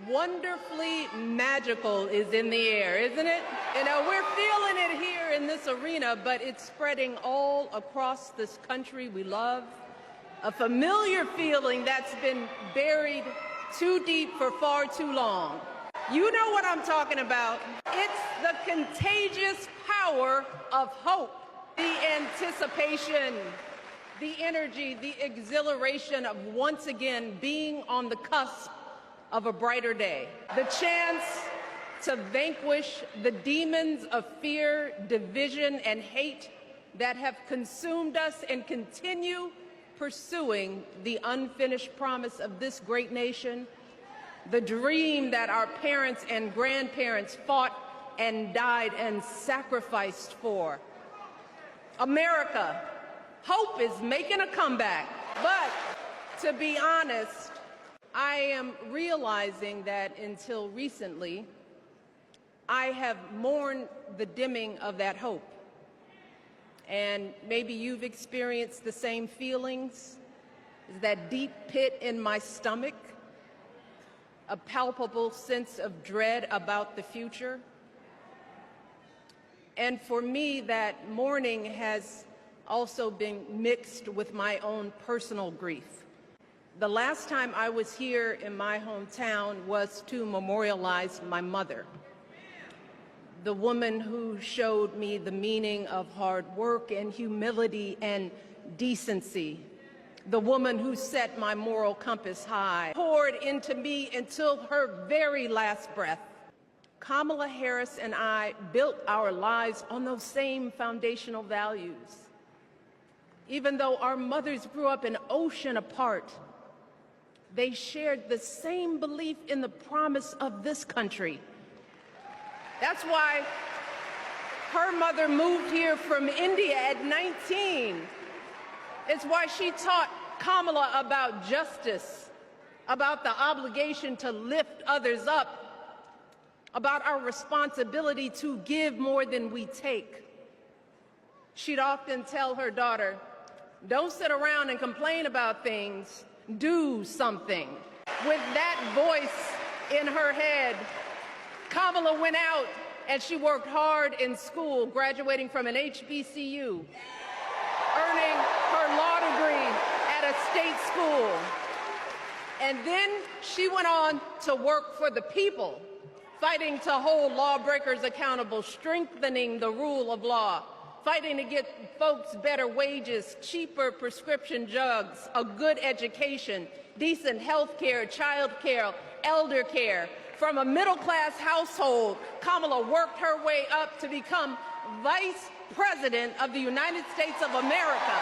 Wonderfully magical is in the air, isn't it? You know, we're feeling it here in this arena, but it's spreading all across this country we love. A familiar feeling that's been buried too deep for far too long. You know what I'm talking about. It's the contagious power of hope, the anticipation, the energy, the exhilaration of once again being on the cusp of a brighter day. The chance to vanquish the demons of fear, division, and hate that have consumed us and continue pursuing the unfinished promise of this great nation, the dream that our parents and grandparents fought and died and sacrificed for. America, hope is making a comeback. But to be honest, I am realizing that until recently, I have mourned the dimming of that hope. And maybe you've experienced the same feelings, that deep pit in my stomach, a palpable sense of dread about the future. And for me, that mourning has also been mixed with my own personal grief. The last time I was here in my hometown was to memorialize my mother, the woman who showed me the meaning of hard work and humility and decency, the woman who set my moral compass high, poured into me until her very last breath. Kamala Harris and I built our lives on those same foundational values. Even though our mothers grew up an ocean apart, they shared the same belief in the promise of this country. That's why her mother moved here from India at 19. It's why she taught Kamala about justice, about the obligation to lift others up, about our responsibility to give more than we take. She'd often tell her daughter, "Don't sit around and complain about things, do something." With that voice in her head, Kamala went out and she worked hard in school, graduating from an HBCU, earning her law degree at a state school. And then she went on to work for the people, fighting to hold lawbreakers accountable, strengthening the rule of law, fighting to get folks better wages, cheaper prescription drugs, a good education, decent health care, child care, elder care. From a middle-class household, Kamala worked her way up to become Vice President of the United States of America.